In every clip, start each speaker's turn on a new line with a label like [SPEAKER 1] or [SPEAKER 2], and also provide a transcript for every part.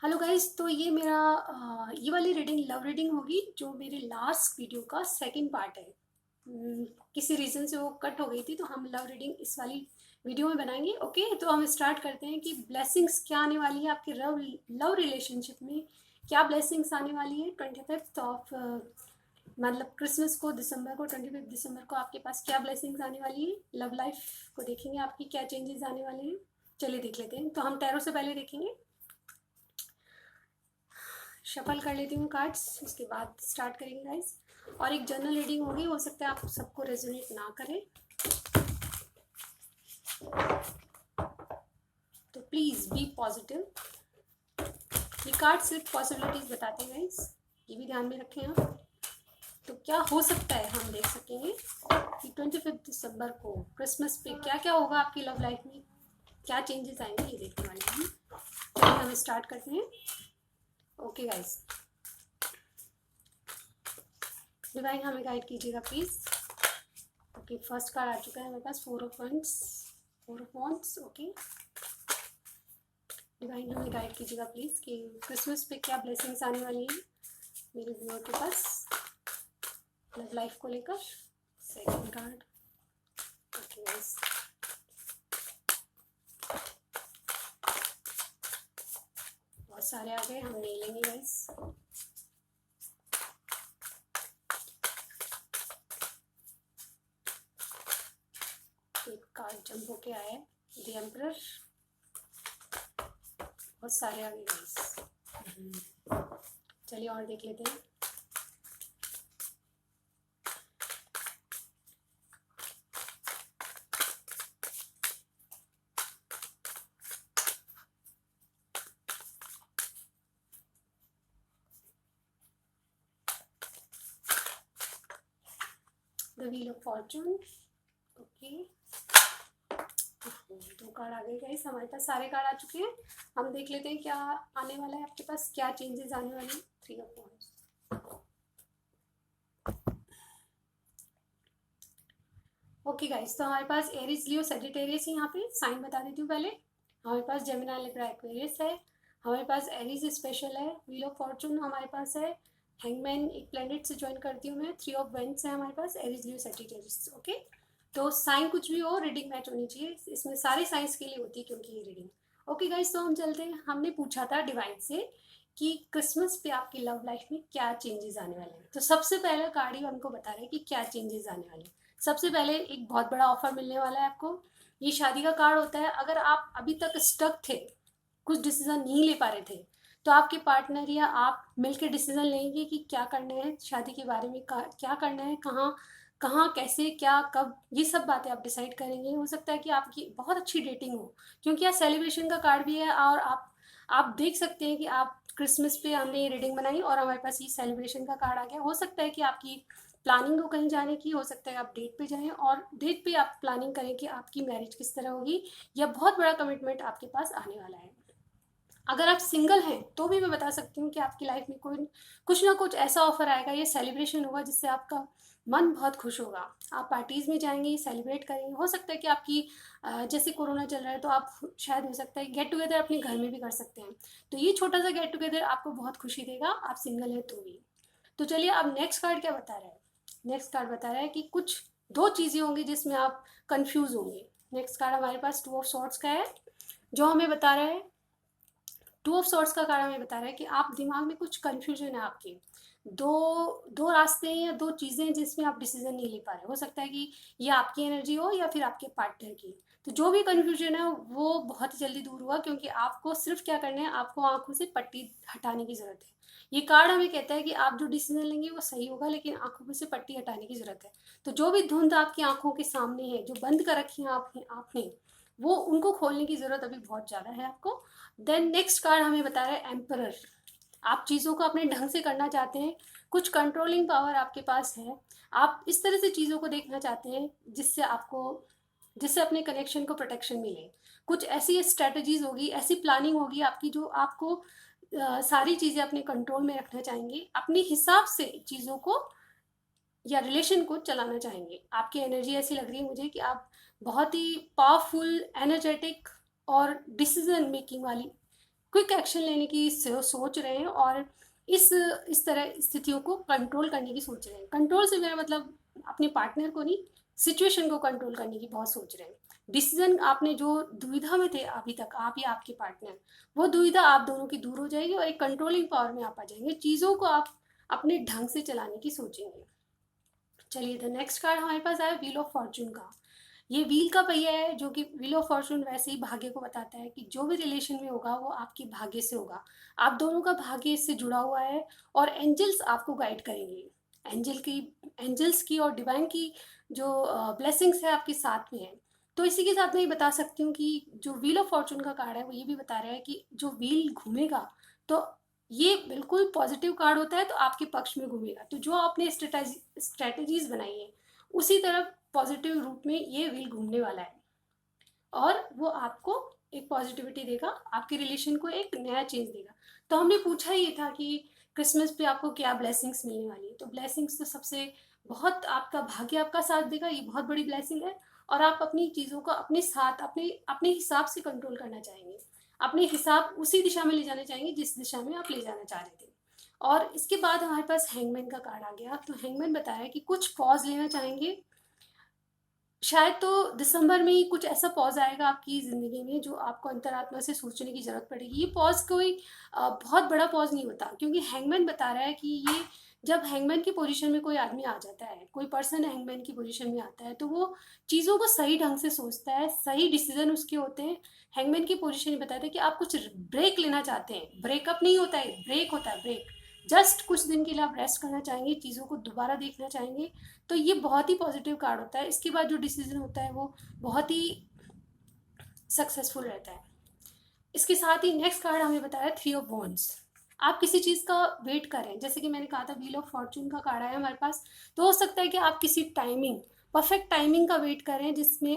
[SPEAKER 1] Hello guys, तो ये मेरा ये वाली रीडिंग लव रीडिंग होगी जो मेरे लास्ट वीडियो का सेकंड पार्ट है। हम्म, किसी रीज़न से वो कट हो गई थी, तो हम लव रीडिंग इस वाली वीडियो में बनाएंगे। ओके, तो हम स्टार्ट करते हैं कि ब्लेसिंग्स क्या आने वाली है आपके लव लव रिलेशनशिप में। क्या ब्लेसिंग्स आने वाली है 25th ऑफ मतलब क्रिसमस को, दिसंबर को, 25 दिसंबर को आपके पास क्या ब्लेसिंग्स आने वाली है। लव लाइफ को देखेंगे आपकी क्या चेंजेस आने वाले हैं। चलिए देख लेते हैं। तो हम टैरो से पहले देखेंगे, शफल कर लेती हूँ कार्ड्स, उसके बाद स्टार्ट करेंगे गाइस। और एक जनरल रीडिंग होगी, हो सकता है आप सबको रेजोनेट ना करे, तो प्लीज़ बी पॉजिटिव। ये कार्ड सिर्फ पॉसिबिलिटीज बताते हैं गाइस, ये भी ध्यान में रखें आप। तो क्या हो सकता है हम देख सकेंगे कि 25 दिसंबर को क्रिसमस पे क्या क्या होगा आपकी लव लाइफ में, क्या चेंजेस आएंगे, ये देखने वाले हैं। चलिए हम स्टार्ट करते हैं। ओके गाइस, डिवाइन हमें गाइड कीजिएगा प्लीज़। ओके, फर्स्ट कार्ड आ चुका है हमारे पास, 4 ऑफ वॉन्ड्स। ओके, डिवाइन हमें गाइड कीजिएगा प्लीज़ कि क्रिसमस पे क्या ब्लेसिंग्स आने वाली हैं मेरे व्यूअर के पास लव लाइफ को लेकर। Second card. ओके गाइस, बहुत सारे आ गए, हम नहीं लेंगे गाइस। एक कार्ड जंप होके आया है, द एम्परर। बहुत सारे आ गए गाइस। चलिए और देख लेते हैं। The wheel of Fortune. Okay, दो कार्ड आ गए गाइस, हमारे पास सारे कार्ड आ चुके हैं। हम देख लेते हैं क्या आने वाला है आपके पास, क्या चेंजेस आने वाले हैं। 3 ऑफ वॉन्ड्स। ओके गाइस, तो हमारे पास एरिस, लियो, सेजिटेरियस है। यहाँ पे साइन बता देती हूँ पहले। हमारे पास जेमिनी, लिब्रा, एक्वेरियस है। हमारे पास एरिस स्पेशल है। व्हील ऑफ फॉर्चून हमारे पास है। हैंगमैन एक प्लेनेट से ज्वाइन करती हूँ मैं। 3 ऑफ वेंट्स है हमारे पास, एरिस, लियो, सेजिटेरियस। ओके, तो साइन कुछ भी हो, रीडिंग मैच होनी चाहिए। इसमें सारे साइंस के लिए होती है क्योंकि ये रीडिंग। ओके गाइस, तो हम चलते हैं। हमने पूछा था डिवाइन से कि क्रिसमस पे आपकी लव लाइफ में क्या चेंजेस आने वाले हैं। तो सबसे पहला कार्ड ही हमको बता रहे हैं कि क्या चेंजेस आने वाले हैं। सबसे पहले एक बहुत बड़ा ऑफर मिलने वाला है आपको। ये शादी का कार्ड होता है। अगर आप अभी तक स्टक थे, कुछ डिसीजन नहीं ले पा रहे थे, तो आपके पार्टनर या आप मिलकर डिसीजन लेंगे कि क्या करना है शादी के बारे में, क्या करना है, कहाँ कहाँ, कैसे, क्या, कब, ये सब बातें आप डिसाइड करेंगे। हो सकता है कि आपकी बहुत अच्छी डेटिंग हो, क्योंकि यह सेलिब्रेशन का कार्ड भी है। और आप देख सकते हैं कि आप क्रिसमस पे हमने ये रीडिंग बनाई और हमारे पास ये सेलिब्रेशन का कार्ड आ गया। हो सकता है कि आपकी प्लानिंग हो कहीं जाने की, हो सकता है आप डेट पे जाएं और डेट पे आप प्लानिंग करें कि आपकी मैरिज किस तरह होगी, या बहुत बड़ा कमिटमेंट आपके पास आने वाला है। अगर आप सिंगल हैं तो भी मैं बता सकती हूँ कि आपकी लाइफ में कोई कुछ ना कुछ ऐसा ऑफर आएगा, ये सेलिब्रेशन होगा जिससे आपका मन बहुत खुश होगा। आप पार्टीज में जाएंगे, सेलिब्रेट करेंगे। हो सकता है कि आपकी जैसे कोरोना चल रहा है तो आप शायद, हो सकता है गेट टुगेदर अपने घर में भी कर सकते हैं। तो ये छोटा सा गेट टुगेदर आपको बहुत खुशी देगा, आप सिंगल हैं तो भी। तो चलिए, अब नेक्स्ट कार्ड क्या बता रहा है। नेक्स्ट कार्ड बता रहा है कि कुछ दो चीज़ें होंगी जिसमें आप कंफ्यूज होंगे। नेक्स्ट कार्ड हमारे पास 2 ऑफ सॉर्ड्स का है, जो हमें बता रहा है, 2 ऑफ सॉर्ड्स का कार्ड हमें बता रहा है कि आप दिमाग में कुछ कंफ्यूजन है आपके। दो दो रास्ते हैं या दो चीज़ें हैं जिसमें आप डिसीजन नहीं ले पा रहे। हो सकता है कि ये आपकी एनर्जी हो या फिर आपके पार्टनर की। तो जो भी कंफ्यूजन है वो बहुत ही जल्दी दूर हुआ, क्योंकि आपको सिर्फ क्या करना है, आपको आंखों से पट्टी हटाने की ज़रूरत है। ये कार्ड हमें कहता है कि आप जो डिसीजन लेंगे वो सही होगा, लेकिन आंखों में से पट्टी हटाने की ज़रूरत है। तो जो भी धुंध आपकी आंखों के सामने है, जो बंद कर रखी है आपने, वो उनको खोलने की ज़रूरत अभी बहुत ज़्यादा है आपको। देन नेक्स्ट कार्ड हमें बता रहा है एम्परर। आप चीज़ों को अपने ढंग से करना चाहते हैं, कुछ कंट्रोलिंग पावर आपके पास है। आप इस तरह से चीज़ों को देखना चाहते हैं जिससे अपने कनेक्शन को प्रोटेक्शन मिले। कुछ ऐसी स्ट्रेटजीज होगी, ऐसी प्लानिंग होगी आपकी, जो आपको सारी चीज़ें अपने कंट्रोल में रखना चाहेंगे, अपने हिसाब से चीज़ों को या रिलेशन को चलाना चाहेंगे। आपकी एनर्जी ऐसी लग रही है मुझे कि आप बहुत ही पावरफुल, एनर्जेटिक और डिसीजन मेकिंग वाली क्विक एक्शन लेने की सोच रहे हैं और इस तरह स्थितियों को कंट्रोल करने की सोच रहे हैं। कंट्रोल से मेरा मतलब अपने पार्टनर को नहीं, सिचुएशन को कंट्रोल करने की बहुत सोच रहे हैं। डिसीजन आपने जो दुविधा में थे अभी तक आप या आपके पार्टनर, वो दुविधा आप दोनों की दूर हो जाएगी और एक कंट्रोलिंग पावर में आप आ जाएंगे। चीज़ों को आप अपने ढंग से चलाने की सोचेंगे। चलिए, द नेक्स्ट कार्ड हमारे पास आया व्हील ऑफ फॉर्चून का। ये व्हील का पहिया है, जो कि व्हील ऑफ फॉर्चून वैसे ही भाग्य को बताता है कि जो भी रिलेशन में होगा वो आपके भाग्य से होगा। आप दोनों का भाग्य इससे जुड़ा हुआ है और एंजल्स आपको गाइड करेंगे। एंजल्स की और डिवाइन की जो ब्लेसिंग्स है आपके साथ में है। तो इसी के साथ मैं ये बता सकती हूँ कि जो व्हील ऑफ फॉर्चून का कार्ड है वो ये भी बता रहा है कि जो व्हील घूमेगा तो ये बिल्कुल पॉजिटिव कार्ड होता है, तो आपके पक्ष में घूमेगा। तो जो आपने स्ट्रेटेजीज बनाई है उसी तरह पॉजिटिव रूप में ये व्हील घूमने वाला है और वो आपको एक पॉजिटिविटी देगा, आपके रिलेशन को एक नया चेंज देगा। तो हमने पूछा ये था कि क्रिसमस पे आपको क्या ब्लेसिंग्स मिलने वाली है। तो ब्लेसिंग्स तो सबसे बहुत आपका भाग्य आपका साथ देगा, ये बहुत बड़ी ब्लेसिंग है। और आप अपनी चीज़ों को अपने साथ अपने अपने हिसाब से कंट्रोल करना चाहेंगे, अपने हिसाब उसी दिशा में ले जाना चाहेंगे जिस दिशा में आप ले जाना चाह रहे थे। और इसके बाद हमारे पास हैंगमैन का कार्ड आ गया। तो हैंगमैन बताया कि कुछ पॉज लेना चाहेंगे। शायद तो दिसंबर में ही कुछ ऐसा पॉज आएगा आपकी ज़िंदगी में जो आपको अंतरात्मा से सोचने की ज़रूरत पड़ेगी। ये पॉज कोई बहुत बड़ा पॉज नहीं होता, क्योंकि हैंगमैन बता रहा है कि ये जब हैंगमैन की पोजीशन में कोई आदमी आ जाता है, कोई पर्सन हैंगमैन की पोजीशन में आता है, तो वो चीज़ों को सही ढंग से सोचता है, सही डिसीजन उसके होते हैं। हैंगमैन की पोजीशन में बताता है कि आप कुछ ब्रेक लेना चाहते हैं। ब्रेकअप नहीं होता है, ब्रेक होता है, ब्रेक। जस्ट कुछ दिन के लिए आप रेस्ट करना चाहेंगे, चीज़ों को दोबारा देखना चाहेंगे। तो ये बहुत ही पॉजिटिव कार्ड होता है। इसके बाद जो डिसीजन होता है वो बहुत ही सक्सेसफुल रहता है। इसके साथ ही नेक्स्ट कार्ड हमें बताया थ्री ऑफ वॉन्ड्स। आप किसी चीज़ का वेट करें, जैसे कि मैंने कहा था व्हील ऑफ फॉर्चून का कार्ड है हमारे पास। तो हो सकता है कि आप किसी टाइमिंग, परफेक्ट टाइमिंग का वेट करें जिससे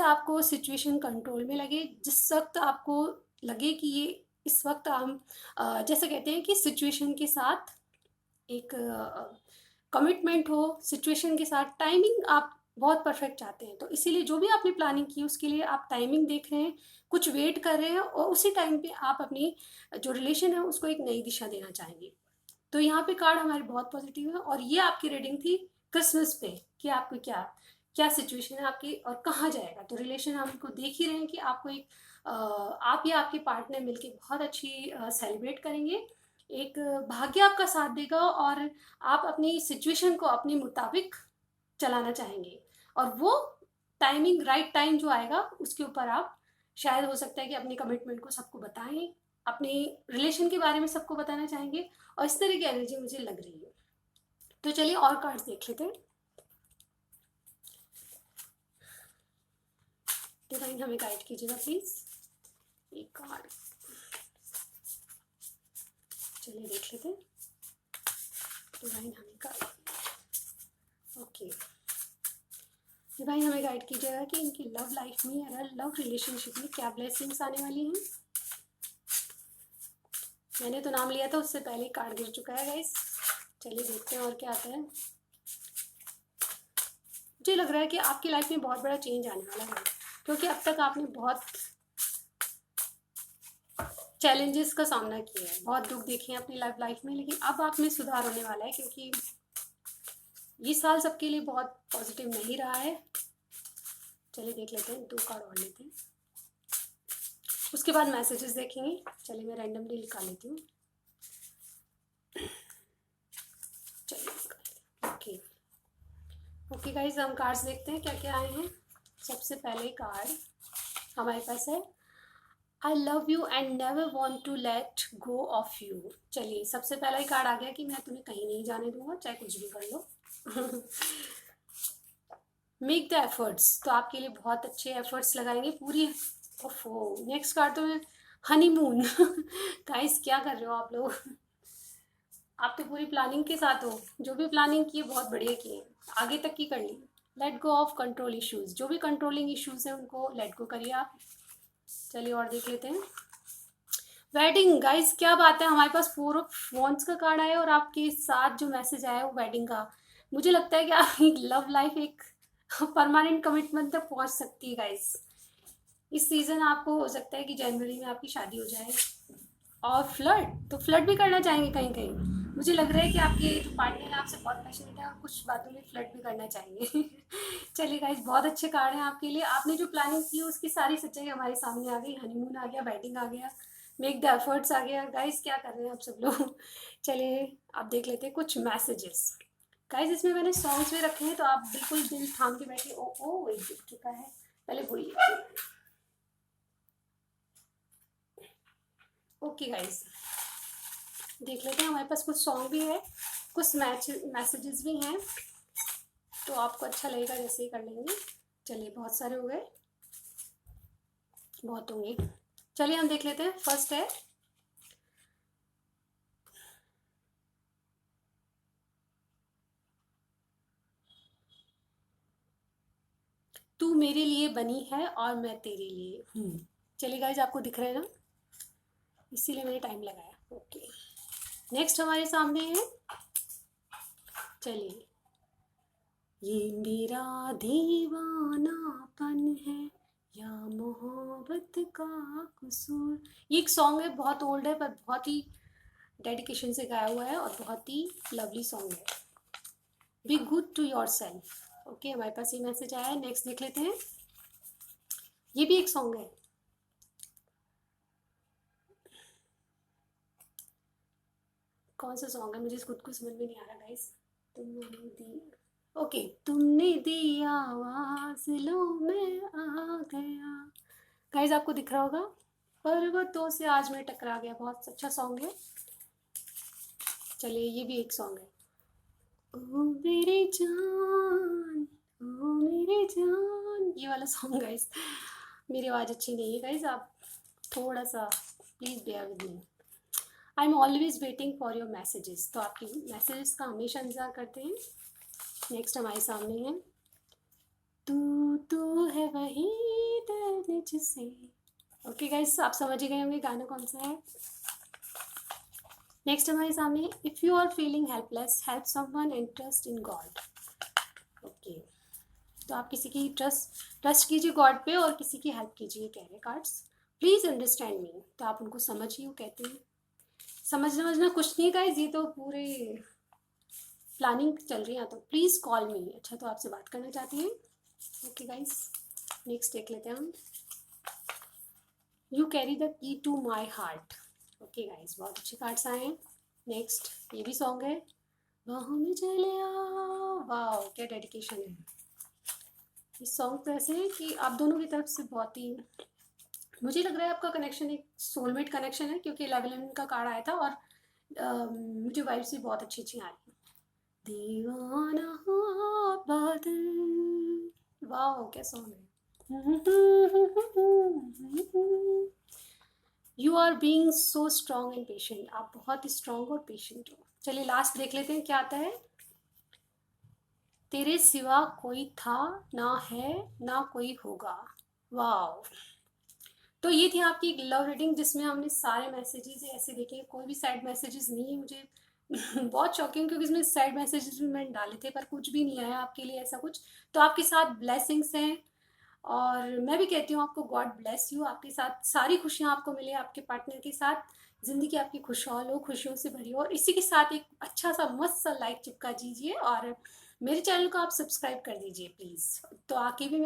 [SPEAKER 1] आपको सिचुएशन कंट्रोल में लगे, जिस वक्त आपको लगे कि ये इस वक्त हम जैसे कहते हैं कि सिचुएशन के साथ एक कमिटमेंट हो, सिचुएशन के साथ टाइमिंग आप बहुत परफेक्ट चाहते हैं। तो इसीलिए जो भी आपने प्लानिंग की उसके लिए आप टाइमिंग देख रहे हैं, कुछ वेट कर रहे हैं और उसी टाइम पे आप अपनी जो रिलेशन है उसको एक नई दिशा देना चाहेंगे। तो यहाँ पे कार्ड हमारे बहुत पॉजिटिव है और ये आपकी रीडिंग थी क्रिसमस पे कि आपको क्या क्या सिचुएशन है आपकी और कहाँ जाएगा। तो रिलेशन हमको देख ही रहे हैं कि आपको एक आप या आपके पार्टनर मिलके बहुत अच्छी सेलिब्रेट करेंगे, एक भाग्य आपका साथ देगा और आप अपनी सिचुएशन को अपने मुताबिक चलाना चाहेंगे। और वो टाइमिंग, राइट टाइम जो आएगा उसके ऊपर आप शायद हो सकता है कि अपनी कमिटमेंट को सबको बताएं, अपने रिलेशन के बारे में सबको बताना चाहेंगे। और इस तरह की एनर्जी मुझे लग रही है। तो चलिए और कार्ड्स देख लेते हैं। डिवाइन हमें गाइड कीजिएगा प्लीज। एक कार्ड चलिए देख लेते हैं। डिवाइन हमें गाइड, ओके, डिवाइन हमें गाइड कीजिएगा कि इनकी लव लाइफ में या लव रिलेशनशिप में क्या ब्लेसिंग्स आने वाली हैं। मैंने तो नाम लिया था, उससे पहले कार्ड गिर चुका है गाइस। चलिए देखते हैं और क्या आता है। मुझे लग रहा है कि आपकी लाइफ में बहुत बड़ा चेंज आने वाला है, क्योंकि अब तक आपने बहुत चैलेंजेस का सामना किया है, बहुत दुख देखे हैं अपनी लाइफ में, लेकिन अब आप में सुधार होने वाला है, क्योंकि ये साल सबके लिए बहुत पॉजिटिव नहीं रहा है। चलिए देख लेते हैं, 2 कार्ड और लेते हैं, उसके बाद मैसेजेस देखेंगे। चलिए मैं रैंडमली निकाल लेती हूँ। चलिए ओके ओके गाइज, हम कार्ड्स देखते हैं क्या क्या आए हैं। सबसे पहले कार्ड हमारे पास है I love you and never want to let go of you. चलिए सबसे पहला ही कार्ड आ गया कि मैं तुम्हें कहीं नहीं जाने दूंगा, चाहे कुछ भी कर लो। मेक द एफर्ट्स, तो आपके लिए बहुत अच्छे एफर्ट्स लगाएंगे पूरी। ओफो, नेक्स्ट कार्ड तो है हनीमून। गाइस क्या कर रहे हो आप लोग? आप तो पूरी प्लानिंग के साथ हो, जो भी प्लानिंग की है बहुत बढ़िया की है, आगे तक की कर ली। Let go of control issues, जो भी कंट्रोलिंग इश्यूज है उनको लेट गो करिए आप। चलिए और देख लेते हैं। वेडिंग, गाइस क्या बात है, हमारे पास 4 ऑफ वॉन्ड्स का कार्ड आया और आपके साथ जो मैसेज आया वो वेडिंग का। मुझे लगता है कि आपकी लव लाइफ एक परमानेंट कमिटमेंट तक पहुंच सकती है गाइस। इस सीज़न आपको हो सकता है कि जनवरी में आपकी शादी हो जाए। और फ्लर्ट, तो फ्लर्ट भी करना चाहेंगे कहीं कहीं। मुझे लग रहा है कि आपके जो पार्टनर है आपसे बहुत पैशनेट है और कुछ बातों में फ्लर्ट भी करना चाहेंगे। चलिए गाइस, बहुत अच्छे कार्ड हैं आपके लिए। आपने जो प्लानिंग की उसकी सारी सच्चाई हमारे सामने आ गई। हनीमून आ गया, वेडिंग आ गया, मेक द एफर्ट्स आ गया। गाइस क्या कर रहे हैं आप सब लोग? चलिए आप देख लेते हैं कुछ मैसेजेस। गाइस इसमें मैंने सॉन्ग्स भी रखे हैं, तो आप बिल्कुल दिल थाम के बैठिए। ओ ओ, एक दिख चुका है, पहले वही है। ओके गाइस, देख लेते हैं। हमारे पास कुछ सॉन्ग भी है, कुछ मैसेजेस भी हैं, तो आपको अच्छा लगेगा जैसे ही कर लेंगे। चलिए, बहुत सारे हो गए, बहुत होंगे। चलिए हम देख लेते हैं। फर्स्ट है, तू मेरे लिए बनी है और मैं तेरे लिए हूँ। चलिए गाइज, आपको दिख रहा है ना, इसीलिए मैंने टाइम लगाया। ओके, नेक्स्ट हमारे सामने है, चलिए, ये मेरा दीवानापन है या मोहब्बत का कसूर। ये एक सॉन्ग है, बहुत ओल्ड है, पर बहुत ही डेडिकेशन से गाया हुआ है और बहुत ही लवली सॉन्ग है। Be good to yourself. Okay, हमारे पास ये मैसेज आया है। नेक्स्ट देख लेते हैं, ये भी एक सॉन्ग है। कौन सा सॉन्ग है, मुझे खुद को समझ में नहीं आ रहा गाइस। तुमने दी, ओके, तुमने दी आवाज, लो मैं आ गया। गाइस आपको दिख रहा होगा, पर्वतों से आज मैं टकरा गया, बहुत अच्छा सॉन्ग है। चलिए, ये भी एक सॉन्ग है, ओ मेरी जान, ओ मेरी जान, ये वाला सॉन्ग। गाइस मेरी आवाज़ अच्छी नहीं है गाइस, आप थोड़ा सा please bear with me. I am always waiting for your messages, तो आपकी मैसेजेस का हमेशा इंतज़ार करते हैं। नेक्स्ट हमारे सामने है, तू तो है वही दर्द जिसे। ओके गाइस, आप समझ ही गए होंगे गाना कौन सा है। नेक्स्ट हमारे सामने, if you are feeling helpless, help someone and trust in God. Okay, तो आप किसी की ट्रस्ट कीजिए गॉड पे और किसी की हेल्प कीजिए, कह रहे कार्ड्स। प्लीज़ अंडरस्टैंड मी, तो आप उनको समझिए, वो कहते हैं। समझना कुछ नहीं गाइस, ये तो पूरे प्लानिंग चल रही है। तो प्लीज़ कॉल मी, अच्छा तो आपसे बात करना चाहती हैं। ओके गाइस, नेक्स्ट देख लेते हैं हम, you carry the key to my heart. Okay guys, बहुत अच्छे कार्ड्स आए हैं। नेक्स्ट, ये भी सॉन्ग है, बाहों में चले आओ। वाह, क्या डेडिकेशन है। इस सॉन्ग पे ऐसे है कि आप दोनों की तरफ से बहुत ही, मुझे लग रहा है आपका कनेक्शन एक सोलमेट कनेक्शन है, क्योंकि 11 का कार्ड आया था और मुझे वाइब्स भी बहुत अच्छी अच्छी आ रही हैं। दीवाना हुआ बादल, वाह क्या सॉन्ग है। You are being so strong and patient, आप बहुत ही स्ट्रॉन्ग और पेशेंट हो। चलिए लास्ट देख लेते हैं क्या आता है, तेरे सिवा कोई था ना है ना कोई होगा। वाह, तो ये थी आपकी एक लव रीडिंग, जिसमें हमने सारे मैसेजेस ऐसे देखे, कोई भी सैड मैसेजेस नहीं है। मुझे बहुत शॉकिंग, क्योंकि इसमें सैड मैसेजेस भी मैंने डाले थे, पर कुछ भी नहीं आया आपके लिए ऐसा कुछ। तो आपके साथ ब्लेसिंग्स हैं, और मैं भी कहती हूँ आपको गॉड ब्लेस यू, आपके साथ सारी खुशियाँ आपको मिले, आपके पार्टनर के साथ ज़िंदगी आपकी खुशहाल हो, खुशियों से भरी हो। और इसी के साथ एक अच्छा सा मस्त सा लाइक चिपका दीजिए, और मेरे चैनल को आप सब्सक्राइब कर दीजिए प्लीज़। तो आगे भी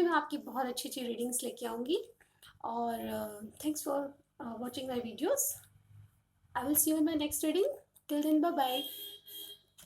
[SPEAKER 1] मैं आपकी बहुत अच्छी अच्छी रीडिंग्स लेके आऊँगी। और thanks for watching my videos. I will see you in my next reading. Till then, bye bye.